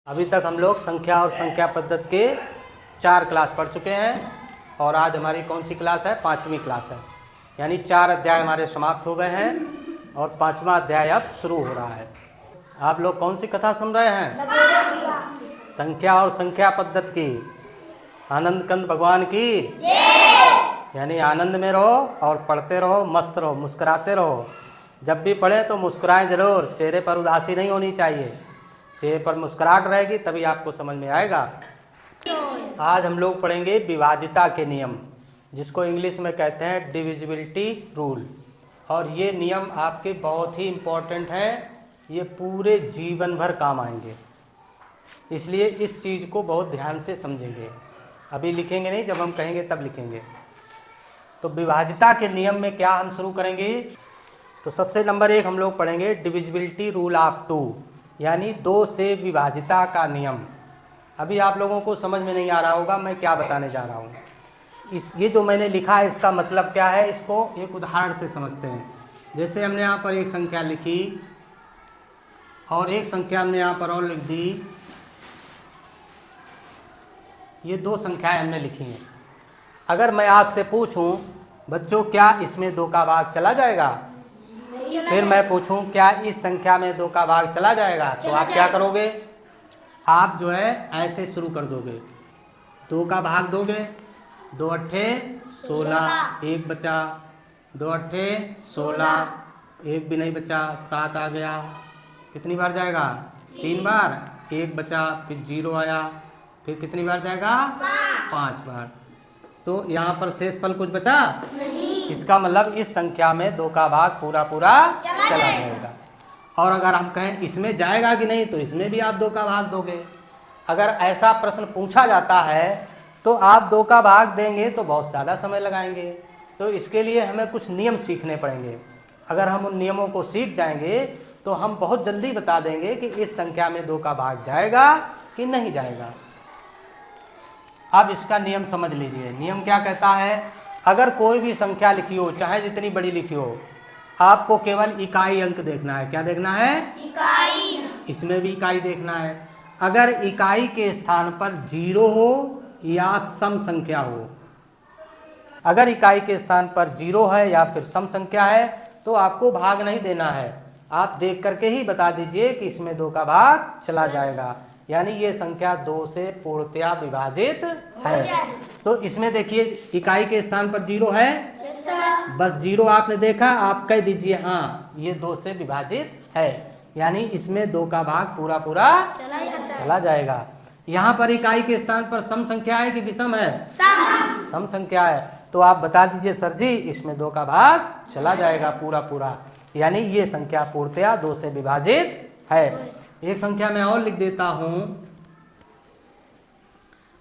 अभी तक हम लोग संख्या और संख्या पद्धति के 4 क्लास पढ़ चुके हैं और आज हमारी कौन सी क्लास है? 5वीं क्लास है। यानी 4 अध्याय हमारे समाप्त हो गए हैं और 5वां अध्याय अब शुरू हो रहा है। आप लोग कौन सी कथा सुन रहे हैं? संख्या और संख्या पद्धति की। आनंद कंद भगवान की यानी आनंद में रहो और पढ़ते रहो, मस्त रहो, मुस्कुराते रहो। जब भी पढ़े तो मुस्कुराएं जरूर, चेहरे पर उदासी नहीं होनी चाहिए। चेहरे पर मुस्कुराहट रहेगी तभी आपको समझ में आएगा। आज हम लोग पढ़ेंगे विभाज्यता के नियम, जिसको इंग्लिश में कहते हैं डिविजिबिलिटी रूल। और ये नियम आपके बहुत ही इम्पोर्टेंट हैं, ये पूरे जीवन भर काम आएंगे, इसलिए इस चीज़ को बहुत ध्यान से समझेंगे। अभी लिखेंगे नहीं, जब हम कहेंगे तब लिखेंगे। तो विभाज्यता के नियम में क्या हम शुरू करेंगे? तो सबसे नंबर 1 हम लोग पढ़ेंगे डिविजिबिलिटी रूल ऑफ 2, यानी 2 से विभाज्यता का नियम। अभी आप लोगों को समझ में नहीं आ रहा होगा मैं क्या बताने जा रहा हूँ। ये जो मैंने लिखा है इसका मतलब क्या है, इसको एक उदाहरण से समझते हैं। जैसे हमने यहाँ पर एक संख्या लिखी और एक संख्या हमने यहाँ पर और लिख दी। ये 2 संख्याएं हमने लिखी हैं। अगर मैं आपसे पूछूं बच्चों क्या इसमें 2 का भाग चला जाएगा, फिर मैं पूछूं क्या इस संख्या में 2 का भाग चला जाएगा, तो आप क्या करोगे? आप जो है ऐसे शुरू कर दोगे, 2 का भाग दोगे, 2 अट्ठे 16, 1 बचा, 2 अट्ठे 16, 1 भी नहीं बचा, 7 आ गया। कितनी बार जाएगा? 3 बार। 1 बचा, फिर 0 आया, फिर कितनी बार जाएगा? 5 बार। तो यहाँ पर शेष फल कुछ बचा नहीं। इसका मतलब इस संख्या में 2 का भाग पूरा चला जाएगा। और अगर हम कहें इसमें जाएगा कि नहीं, तो इसमें भी आप 2 का भाग दोगे। अगर ऐसा प्रश्न पूछा जाता है तो आप 2 का भाग देंगे तो बहुत ज़्यादा समय लगाएंगे। तो इसके लिए हमें कुछ नियम सीखने पड़ेंगे। अगर हम उन नियमों को सीख जाएंगे तो हम बहुत जल्दी बता देंगे कि इस संख्या में 2 का भाग जाएगा कि नहीं जाएगा। अब इसका नियम समझ लीजिए। नियम क्या कहता है? अगर कोई भी संख्या लिखी हो, चाहे जितनी बड़ी लिखी हो, आपको केवल इकाई अंक देखना है। क्या देखना है? इकाई। इसमें भी इकाई देखना है। अगर इकाई के स्थान पर 0 हो या सम संख्या हो, अगर इकाई के स्थान पर 0 है या फिर सम संख्या है तो आपको भाग नहीं देना है। आप देख करके ही बता दीजिए कि इसमें 2 का भाग चला जाएगा, यानी ये संख्या 2 से पूर्णतया विभाजित है। तो इसमें देखिए इकाई के स्थान पर 0 है, बस 0 आपने देखा, आप कह दीजिए हाँ ये 2 से विभाजित है, यानी इसमें 2 का भाग पूरा चला जाएगा। यहाँ पर इकाई के स्थान पर सम संख्या है कि विषम है? सम संख्या है। तो आप बता दीजिए सर जी इसमें 2 का भाग चला जाएगा पूरा, यानी ये संख्या पूर्णतया 2 से विभाजित है। एक संख्या मैं और लिख देता हूं,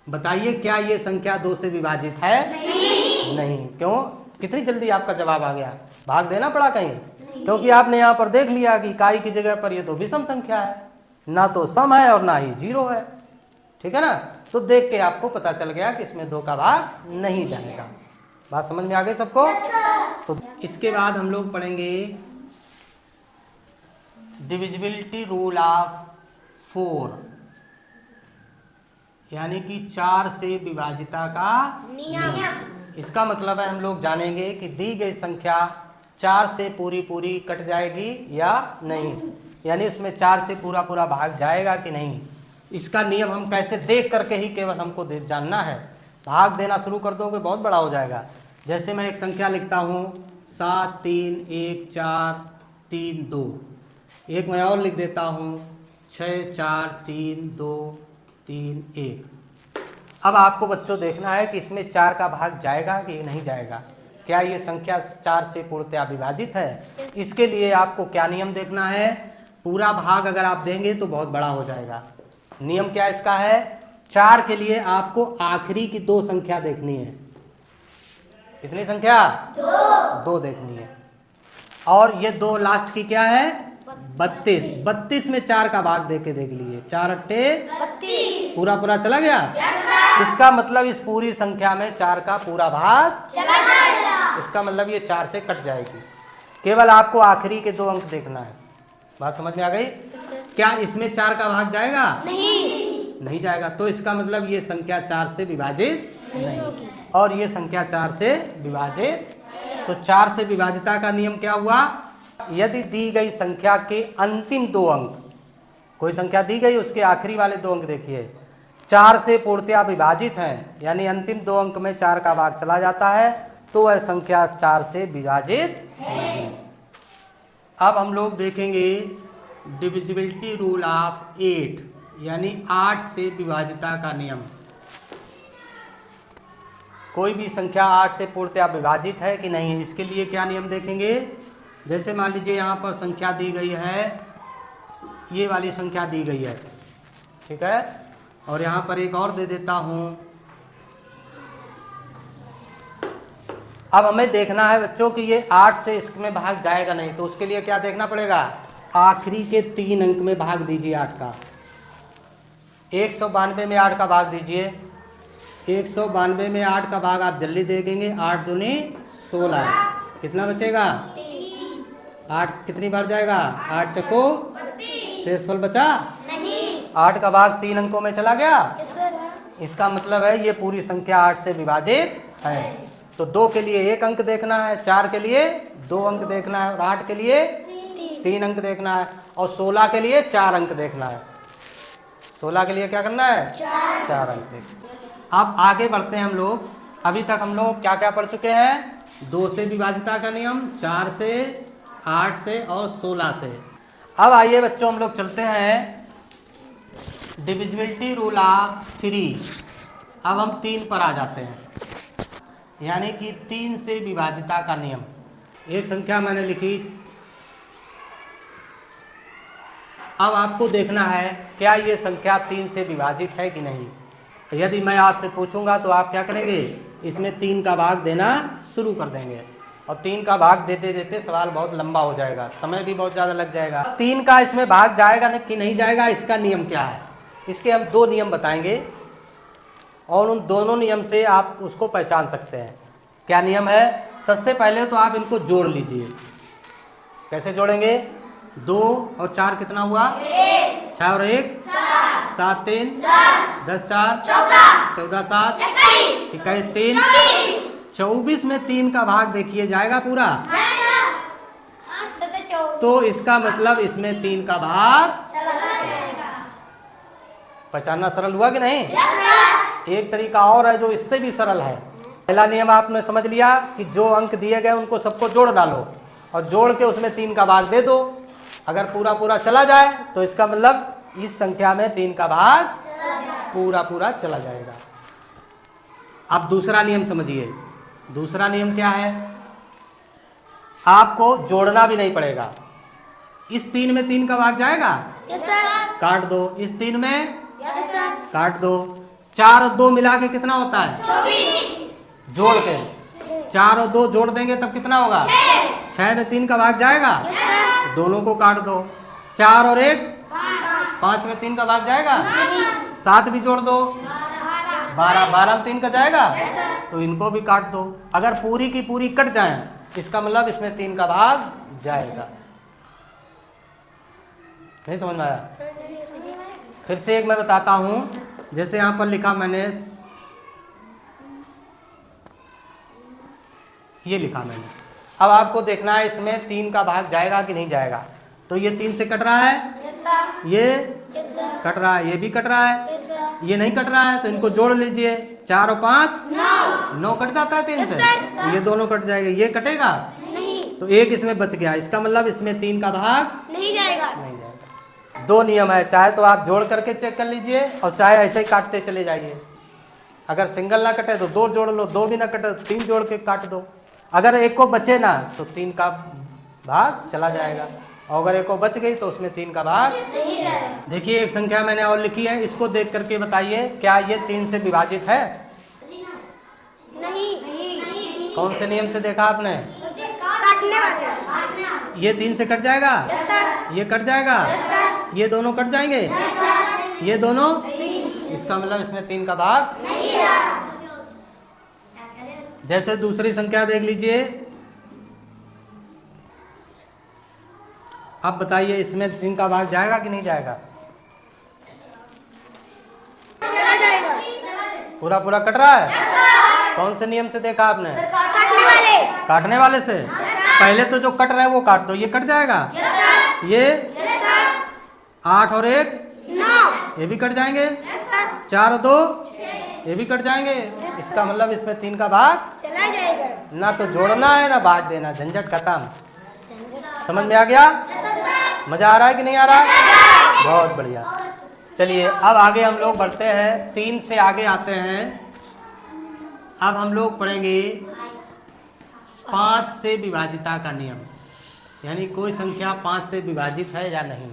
बताइए क्या ये संख्या 2 से विभाजित है? नहीं। क्यों? कितनी जल्दी आपका जवाब आ गया। भाग देना पड़ा कहीं? क्योंकि आपने यहाँ पर देख लिया कि इकाई की जगह पर ये तो विषम संख्या है, ना तो सम है और ना ही 0 है। ठीक है ना? तो देख के आपको पता चल गया कि इसमें 2 का भाग नहीं जाएगा। बात समझ में आ गई सबको? तो इसके बाद हम लोग पढ़ेंगे डिविजिबिलिटी रूल ऑफ 4, यानी कि 4 से विभाज्यता का नियम। इसका मतलब है हम लोग जानेंगे कि दी गई संख्या 4 से पूरी कट जाएगी या नहीं, यानी इसमें 4 से पूरा भाग जाएगा कि नहीं। इसका नियम हम कैसे देख करके ही केवल हमको जानना है। भाग देना शुरू कर दोगे बहुत बड़ा हो जाएगा। जैसे मैं एक संख्या लिखता हूँ 7 3 1 4 3 2, एक मैं और लिख देता हूँ 6 4 3 2 3 1। अब आपको बच्चों देखना है कि इसमें 4 का भाग जाएगा कि नहीं जाएगा। क्या ये संख्या 4 से पूर्णतया विभाजित है? इसके लिए आपको क्या नियम देखना है? पूरा भाग अगर आप देंगे तो बहुत बड़ा हो जाएगा। नियम क्या इसका है? 4 के लिए आपको आखिरी की 2 संख्या देखनी है। कितनी संख्या? 2 देखनी है। और ये 2 लास्ट की क्या है? 32 में 4 का भाग देके देख लीजिए। 4 अट्ठे 32, पूरा चला गया। इसका मतलब इस पूरी संख्या में 4 का पूरा भाग चला जाएगा। इसका मतलब ये 4 से कट जाएगी। केवल आपको आखिरी के 2 अंक देखना है। बात समझ में आ गई? क्या इसमें 4 का भाग जाएगा? नहीं जाएगा। तो इसका मतलब ये संख्या 4 से विभाजित नहीं होगी और ये संख्या 4 से विभाजित। तो 4 से विभाजिता का नियम क्या हुआ? यदि दी गई संख्या के अंतिम 2 अंक, कोई संख्या दी गई उसके आखिरी वाले 2 अंक देखिए 4 से पूर्णतया विभाजित हैं, यानी अंतिम 2 अंक में 4 का भाग चला जाता है, तो वह संख्या 4 से विभाजित नहीं। अब हम लोग देखेंगे डिविजिबिलिटी रूल ऑफ 8, यानी 8 से विभाजिता का नियम। कोई भी संख्या 8 से पूर्णतया विभाजित है कि नहीं, इसके लिए क्या नियम देखेंगे। जैसे मान लीजिए यहाँ पर संख्या दी गई है, ये वाली संख्या दी गई है, ठीक है, और यहाँ पर एक और दे देता हूँ। अब हमें देखना है बच्चों कि ये 8 से इसमें भाग जाएगा नहीं, तो उसके लिए क्या देखना पड़ेगा, आखिरी के 3 अंक में भाग दीजिए 8 का। 192 में 8 का भाग दीजिए। 192 में 8 का भाग आप जल्दी दे देंगे, 8 दूनी 16, कितना बचेगा 8 कितनी बार जाएगा, 8 चको शेषफल बचा नहीं। 8 का भाग 3 अंकों में चला गया। इसका मतलब है ये पूरी संख्या 8 से विभाजित है। तो 2 के लिए 1 अंक देखना है, 4 के लिए 2 अंक देखना है और 8 के लिए 3 अंक देखना है और 16 के लिए 4 अंक देखना है। 16 के लिए क्या करना है, 4 अंक देखना। अब आगे बढ़ते हैं हम लोग। अभी तक हम लोग क्या क्या पढ़ चुके हैं, 2 से विभाजिता का नियम, 4 से, 8 से और 16 से। अब आइए बच्चों हम लोग चलते हैं डिविजिबिलिटी रूल ऑफ 3। अब हम 3 पर आ जाते हैं, यानी कि 3 से विभाजिता का नियम। एक संख्या मैंने लिखी, अब आपको देखना है क्या ये संख्या 3 से विभाजित है कि नहीं। यदि मैं आपसे पूछूंगा तो आप क्या करेंगे, इसमें 3 का भाग देना शुरू कर देंगे और 3 का भाग देते देते सवाल बहुत लंबा हो जाएगा, समय भी बहुत ज़्यादा लग जाएगा। 3 का इसमें भाग जाएगा कि नहीं जाएगा, इसका नियम क्या है, इसके हम 2 नियम बताएंगे और उन दोनों नियम से आप उसको पहचान सकते हैं। क्या नियम है, सबसे पहले तो आप इनको जोड़ लीजिए। कैसे जोड़ेंगे, 2 और 4 कितना हुआ, 6 और 1 7 3 10 4 14 7 21 3 24 में 3 का भाग देखिए जाएगा पूरा, तो इसका मतलब इसमें 3 का भाग पहचानना सरल हुआ कि नहीं। एक तरीका और है जो इससे भी सरल है। पहला नियम आपने समझ लिया कि जो अंक दिए गए उनको सबको जोड़ डालो और जोड़ के उसमें 3 का भाग दे दो। अगर पूरा पूरा चला जाए तो इसका मतलब इस संख्या में 3 का भाग पूरा पूरा चला जाएगा। अब दूसरा नियम समझिए। दूसरा नियम क्या है, आपको जोड़ना भी नहीं पड़ेगा। इस 3 में 3 का भाग जाएगा, काट दो। इस 3 में काट दो। 4 और 2 मिला के कितना होता है, 24। जोड़ के 4 और 2 जोड़ देंगे तब कितना होगा, 6 में 3 का भाग जाएगा, दोनों को काट दो। 4 और 1 5 में 3 का भाग जाएगा, 7 भी जोड़ दो, 12 में 3 का जाएगा, तो इनको भी काट दो। अगर पूरी की पूरी कट जाए इसका मतलब इसमें 3 का भाग जाएगा। नहीं समझ में आया, फिर से एक मैं बताता हूं। जैसे यहां पर लिखा मैंने, ये लिखा मैंने, अब आपको देखना है इसमें 3 का भाग जाएगा कि नहीं जाएगा। तो ये 3 से कट रहा है, ये कट रहा है, ये भी कट रहा है, ये नहीं कट रहा है, तो इनको जोड़ लीजिए। 4 और 5 9 कट जाता है 3 से, ये दोनों कट जाएंगे, ये कटेगा नहीं, तो एक इसमें बच गया। इसका मतलब इसमें 3 का भाग नहीं जाएगा। 2 नियम है, चाहे तो आप जोड़ करके चेक कर लीजिए और चाहे ऐसे ही काटते चले जाइए। अगर सिंगल ना कटे तो 2 जोड़ लो, 2 भी ना कटे तो 3 जोड़ के काट दो। अगर एक को बचे ना तो 3 का भाग चला जाएगा, और अगर एक को बच गई तो उसमें 3 का भाग। देखिए एक संख्या मैंने और लिखी है, इसको देख करके बताइए क्या ये 3 से विभाजित है। नहीं। कौन से नियम से देखा आपने, ये 3 से कट जाएगा, ये कट जाएगा, ये दोनों कट जाएंगे, ये दोनों, इसका मतलब इसमें 3 का भाग। जैसे दूसरी संख्या देख लीजिए, अब बताइए इसमें 3 का भाग जाएगा कि नहीं जाएगा? चला जाएगा। पूरा पूरा कट रहा है। कौन से नियम से देखा आपने? काटने वाले। काटने वाले से। पहले तो जो कट रहा है वो काट दो, ये कट जाएगा। ये 8 और 1 9, ये भी कट जाएंगे। 4 और 2 ये भी कट जाएंगे। इसका मतलब इसमें 3 का भाग चला जाएगा। ना तो जोड़ना है ना भाग देना, झंझट खत्म। समझ में आ गया? मजा आ रहा है कि नहीं आ रहा? बहुत बढ़िया। चलिए अब आगे हम लोग बढ़ते हैं, 3 से आगे आते हैं। अब हम लोग पढ़ेंगे 5 से विभाजिता का नियम, यानी कोई संख्या 5 से विभाजित है या नहीं।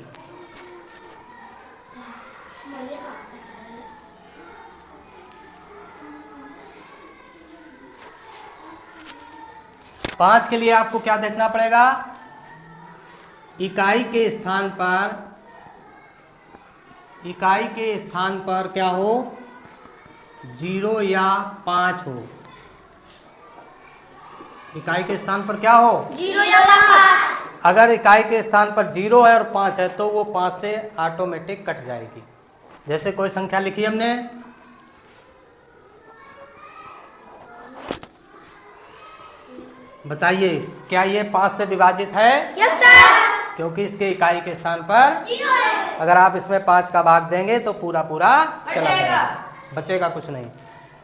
पाँच के लिए आपको क्या देखना पड़ेगा? इकाई के स्थान पर क्या हो? 0 या 5 हो। इकाई के स्थान पर क्या हो? 0 या 5। अगर इकाई के स्थान पर 0 है और 5 है तो वो 5 से ऑटोमेटिक कट जाएगी। जैसे कोई संख्या लिखी हमने, बताइए क्या ये 5 से विभाजित है? Yes sir. क्योंकि इसके इकाई के स्थान पर 0 है। अगर आप इसमें 5 का भाग देंगे तो पूरा पूरा चला जाएगा, बचेगा कुछ नहीं।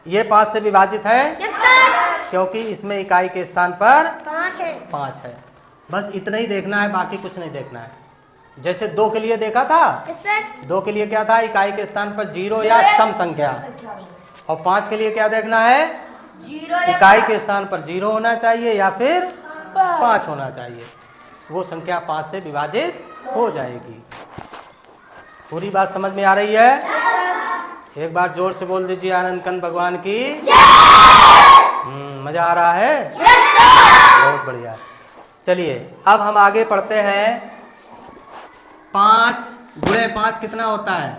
ये 5 से विभाजित है यस सर। क्योंकि इसमें इकाई के स्थान पर 5 है। 5 है। बस इतना ही देखना है, बाकी कुछ नहीं देखना है। जैसे 2 के लिए देखा था, यस सर। 2 के लिए क्या था? इकाई के स्थान पर 0 या सम संख्या। और 5 के लिए क्या देखना है? 0 इकाई के स्थान पर 0 होना चाहिए या फिर 5 होना चाहिए। वो संख्या 5 से विभाजित हो जाएगी। पूरी बात समझ में आ रही है? एक बार जोर से बोल दीजिए आनंद कंद भगवान की। मजा आ रहा है? बहुत बढ़िया। चलिए अब हम आगे पढ़ते हैं। 5 गुणे 5 कितना होता है?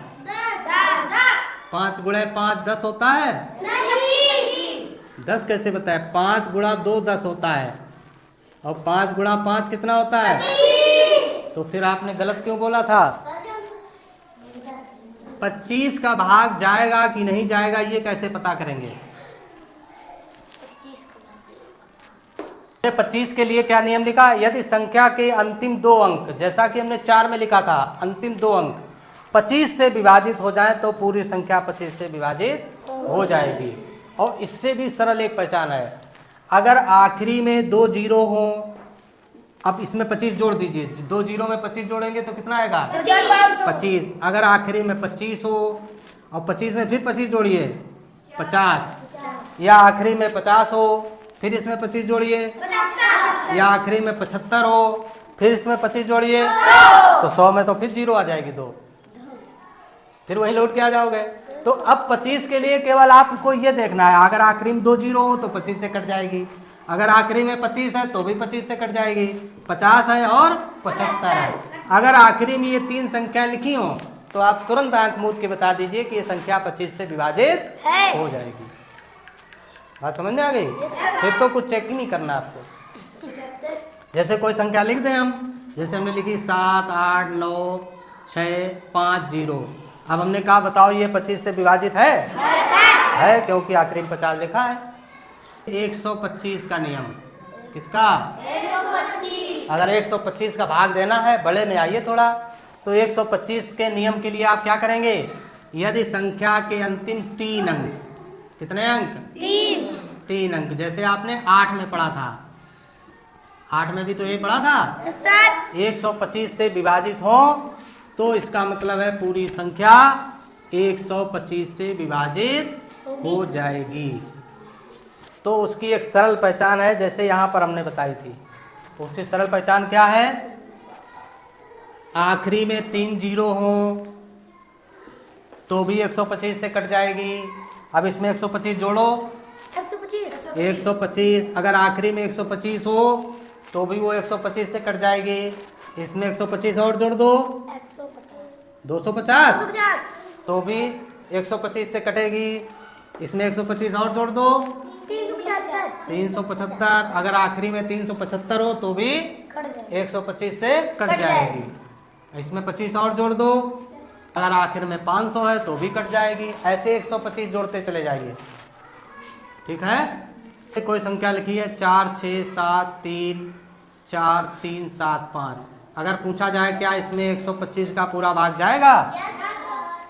5 गुणे 5 10 होता है। 10 कैसे बताए? 5 गुणा 2 10 होता है। और 5 गुणा 5 कितना होता है? तो फिर आपने गलत क्यों बोला था? 25 का भाग जाएगा कि नहीं जाएगा ये कैसे पता करेंगे? 25 के लिए क्या नियम लिखा? यदि संख्या के अंतिम 2 अंक, जैसा कि हमने 4 में लिखा था, अंतिम 2 अंक 25 से विभाजित हो जाए तो पूरी संख्या 25 से विभाजित हो जाएगी। और इससे भी सरल एक पहचान है, अगर आखिरी में 2 जीरो हो, अब इसमें 25 जोड़ दीजिए, 2 जीरो में 25 जोड़ेंगे तो कितना आएगा? 25। अगर आखिरी में 25 हो और 25 में फिर 25 जोड़िए 50, या आखिरी में 50 हो फिर इसमें 25 जोड़िए, या आखिरी में 75 हो फिर इसमें 25 जोड़िए, तो 100 में तो फिर 0 आ जाएगी 2, फिर वही लौट के आ जाओगे। तो अब 25 के लिए केवल आपको ये देखना है, अगर आखिरी में 2 जीरो हो तो 25 से कट जाएगी, अगर आखिरी में 25 है तो भी 25 से कट जाएगी, 50 है और 75 है। अगर आखिरी में ये 3 संख्या लिखी हो तो आप तुरंत आंख मूंद के बता दीजिए कि ये संख्या 25 से विभाजित हो जाएगी। बात समझ में आ गई? फिर तो कुछ चेक ही नहीं करना आपको। जैसे कोई संख्या लिख दें हम, जैसे हमने लिखी 7 8 9 6 5 0। अब हमने कहा बताओ ये 25 से विभाजित है क्योंकि आखिरी में 50 लिखा है। 125 का नियम किसका? 125। अगर 125 का भाग देना है, बड़े में आइए थोड़ा, तो 125 के नियम के लिए आप क्या करेंगे? यदि संख्या के अंतिम 3 अंक, कितने अंक? 3 अंक, जैसे आपने 8 में पढ़ा था, 8 में भी तो ये पढ़ा था, 125 से विभाजित हो तो इसका मतलब है पूरी संख्या 125 से विभाजित हो जाएगी। तो उसकी एक सरल पहचान है, जैसे यहाँ पर हमने बताई थी। उसकी सरल पहचान क्या है? आखिरी में 3 जीरो हो तो भी 125 से कट जाएगी। अब इसमें 125 जोड़ो, 125। अगर आखिरी में 125 हो तो भी वो 125 से कट जाएगी। इसमें 125 और जोड़ दो, 250, तो भी 125 से कटेगी। इसमें 125 और जोड़ दो, 375। 375। अगर आखिरी में 375 हो तो भी 125 से कट जाएगी। इसमें 25 और जोड़ दो। अगर आखिर में 500 है तो भी कट जाएगी। ऐसे 125 जोड़ते चले जाइए। ठीक है। कोई संख्या लिखी है 4 6 7 3 4 3 7 5। अगर पूछा जाए क्या इसमें 125 का पूरा भाग जाएगा,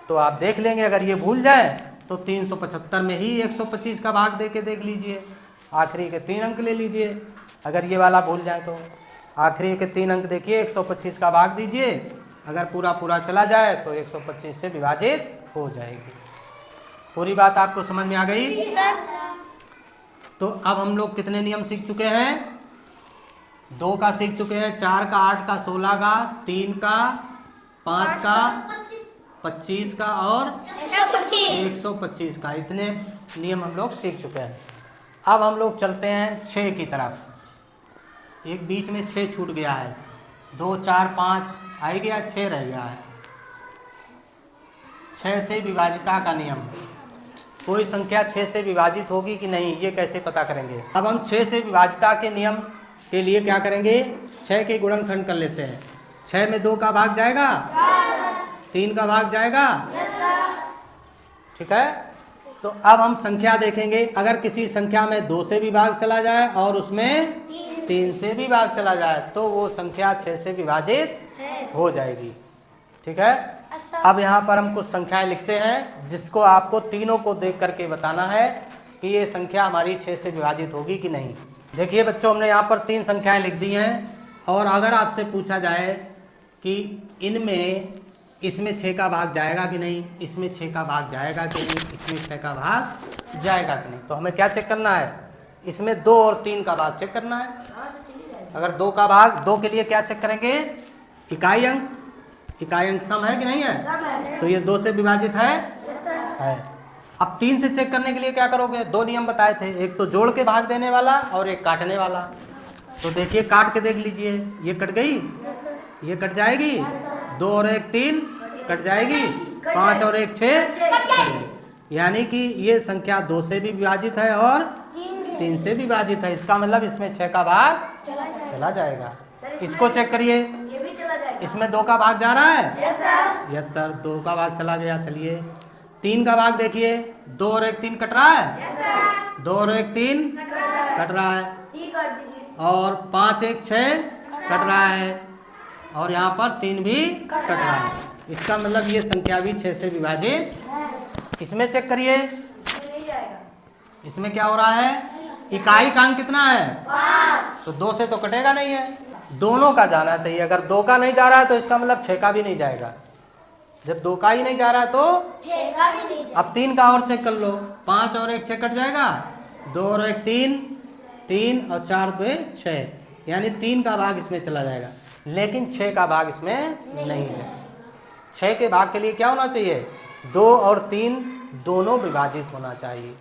तो आप देख लेंगे। अगर ये भूल जाए तो 375 में ही 125 का भाग दे के देख लीजिए। आखिरी के 3 अंक ले लीजिए। अगर ये वाला भूल जाए तो आखिरी के 3 अंक देखिए, 125 का भाग दीजिए। अगर पूरा पूरा चला जाए तो 125 से विभाजित हो जाएगी। पूरी बात आपको समझ में आ गई? तो अब हम लोग कितने नियम सीख चुके हैं? 2 का सीख चुके हैं, 4 का, 8 का, 16 का, 3 का, 5 का, 25 का और 125 का। इतने नियम हम लोग सीख चुके हैं। अब हम लोग चलते हैं 6 की तरफ। एक बीच में 6 छूट गया है। 2 4 5 आ गया, 6 रह गया है। 6 से विभाजिता का नियम। कोई संख्या 6 से विभाजित होगी कि नहीं, ये कैसे पता करेंगे? अब हम 6 से विभाजिता के नियम के लिए क्या करेंगे? 6 के गुणनखंड कर लेते हैं। 6 में 2 का भाग जाएगा, 3 का भाग जाएगा। ठीक है। तो अब हम संख्या देखेंगे। अगर किसी संख्या में 2 से भी भाग चला जाए और उसमें 3 से भी भाग चला जाए तो वो संख्या 6 से विभाजित हो जाएगी। ठीक है। अब यहाँ पर हम कुछ संख्याएं लिखते हैं जिसको आपको तीनों को देख करके बताना है कि ये संख्या हमारी 6 से विभाजित होगी कि नहीं। देखिए बच्चों, हमने यहाँ पर 3 संख्याएं लिख दी हैं। और अगर आपसे पूछा जाए कि इनमें इसमें 6 का भाग जाएगा कि नहीं, इसमें 6 का भाग जाएगा कि नहीं, इसमें 6 का भाग जाएगा कि नहीं, तो हमें क्या चेक करना है? इसमें 2 और 3 का भाग चेक करना है। अगर 2 का भाग, 2 के लिए क्या चेक करेंगे? इकाई अंक। इकाई अंक सम है कि नहीं है? तो ये 2 से विभाजित है। अब 3 से चेक करने के लिए क्या करोगे? 2 नियम बताए थे, एक तो जोड़ के भाग देने वाला और एक काटने वाला। तो देखिए काट के देख लीजिए, ये कट गई, ये कट जाएगी। 2 और 1 3 कट जाएगी। 5 और 1 6, यानी कि ये संख्या 2 से भी विभाजित है और 3 से भी विभाजित है। इसका मतलब इसमें 6 का भाग चला जाएगा। इसको चेक करिए, इसमें 2 का भाग जा रहा है। यस सर, 2 का भाग चला गया। चलिए 3 का भाग देखिए, 2 और 1 3 कट रहा है। 2 और 1 3 कट रहा है। और 5 1 6 कट रहा है। और यहाँ पर 3 भी कट रहा है। इसका मतलब ये संख्या भी 6 से विभाजित। इसमें चेक करिए, इसमें क्या हो रहा है? इकाई का अंक कितना है? 5। तो 2 से तो कटेगा नहीं है, दोनों का जाना चाहिए। अगर 2 का नहीं जा रहा है तो इसका मतलब 6 का भी नहीं जाएगा। जब 2 का ही नहीं जा रहा है तो 6 का भी नहीं जाएगा। अब 3 का और चेक कर लो। 5 और 1 6 कट जाएगा। 2 और 1 3 3 और 4 2 6, यानी 3 का भाग इसमें चला जाएगा। लेकिन 6 का भाग इसमें नहीं है। 6 के भाग के लिए क्या होना चाहिए? 2 और 3 दोनों विभाजित होना चाहिए।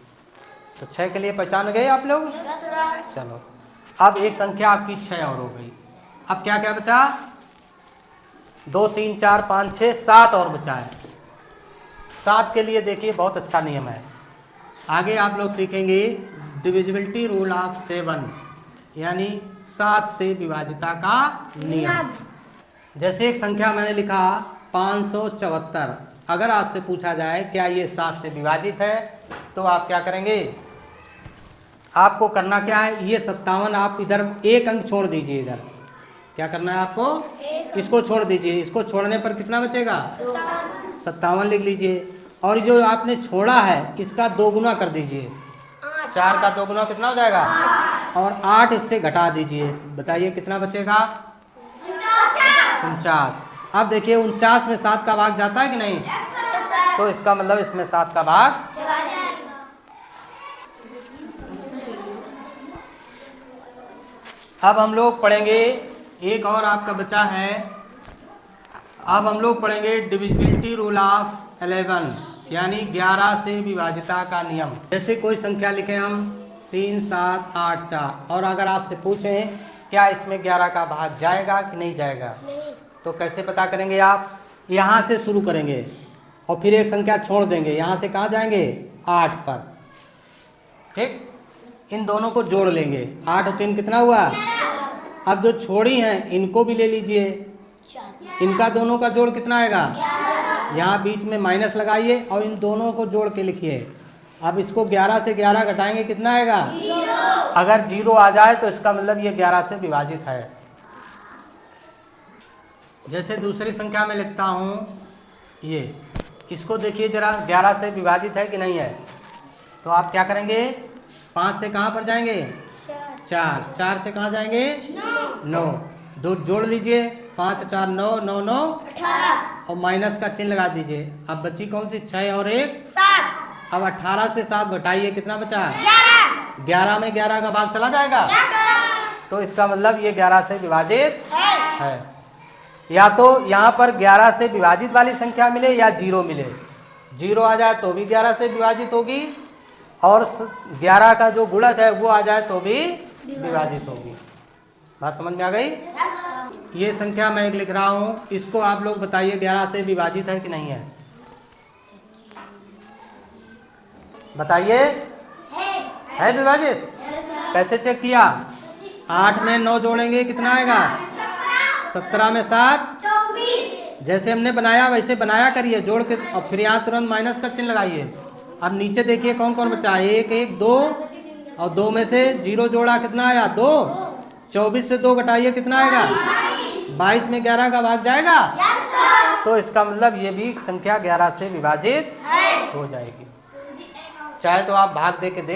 तो 6 के लिए पहचान गए आप लोग? चलो अब एक संख्या आपकी 6 और हो गई। अब क्या क्या बचा? 2 3 4 5 6 7 और बचा है। 7 के लिए देखिए बहुत अच्छा नियम है। आगे आप लोग सीखेंगे डिविजिबिलिटी रूल ऑफ 7, यानी 7 से विभाजिता का नियम। जैसे एक संख्या मैंने लिखा 574। अगर आपसे पूछा जाए क्या ये 7 से विभाजित है, तो आप क्या करेंगे? आपको करना क्या है? ये 57 आप इधर 1 अंक छोड़ दीजिए। इधर क्या करना है आपको? इसको छोड़ दीजिए। इसको छोड़ने पर कितना बचेगा? 57 लिख लीजिए। और जो आपने छोड़ा है इसका 2 गुना कर दीजिए। 4 का 2 गुना कितना हो जाएगा? और 8 इससे घटा दीजिए। बताइए कितना बचेगा? 49। अब देखिए 49 में 7 का भाग जाता है कि नहीं? तो इसका मतलब इसमें 7 का भाग। अब हम लोग पढ़ेंगे एक और आपका बचा है। अब हम लोग पढ़ेंगे डिविजिबिलिटी रूल ऑफ 11, यानी 11 से विभाजिता का नियम। जैसे कोई संख्या लिखे हम 3 7 8 4, और अगर आपसे पूछें क्या इसमें 11 का भाग जाएगा कि नहीं जाएगा, तो कैसे पता करेंगे? आप यहाँ से शुरू करेंगे और फिर एक संख्या छोड़ देंगे। यहाँ से कहाँ जाएंगे? 8 पर। ठीक। इन दोनों को जोड़ लेंगे। 8 और 3 कितना हुआ? अब जो छोड़ी हैं इनको भी ले लीजिए। इनका दोनों का जोड़ कितना आएगा? यहाँ बीच में माइनस लगाइए और इन दोनों को जोड़ के लिखिए। अब इसको 11 से 11 घटाएंगे, कितना आएगा? अगर 0 आ जाए तो इसका मतलब ये 11 से विभाजित है। जैसे दूसरी संख्या में लिखता हूँ ये, इसको देखिए जरा, 11 से विभाजित है कि नहीं है? तो आप क्या करेंगे? 5 से कहाँ पर जाएंगे? 4। 4 से कहाँ जाएंगे? 9। 2 जोड़ लीजिए, 5 4 9 9 9 18 और माइनस का चिन्ह लगा दीजिए। अब बची कौन सी? 6 और 1 7। अब 18 से 7 घटाइए, कितना बचा? 11। 11 में 11 का भाग चला जाएगा, तो इसका मतलब ये 11 से विभाजित है। या तो यहाँ पर 11 से विभाजित वाली संख्या मिले या 0 मिले। 0 आ जाए तो भी 11 से विभाजित होगी और 11 का जो गुणज है वो आ जाए तो भी विभाजित होगी। बात समझ में आ गई? ये संख्या मैं एक लिख रहा हूँ, इसको आप लोग बताइए 11 से विभाजित है कि नहीं है? बताइए। है विभाजित? कैसे चेक किया? 8 में 9 जोड़ेंगे, कितना आएगा? 17 में 7 24। जैसे हमने बनाया वैसे बनाया करिए जोड़ के, और फिर यहाँ तुरंत माइनस का चिन्ह लगाइए। अब नीचे देखिए कौन कौन बचा? 1 1 2 और 2 में से 0 जोड़ा, कितना आया? 2। 24 से 2 घटाइए, कितना आएगा? 22 में 11 का भाग जाएगा, तो इसका मतलब ये भी संख्या 11 से विभाजित हो जाएगी। चाहे तो आप भाग दे के देख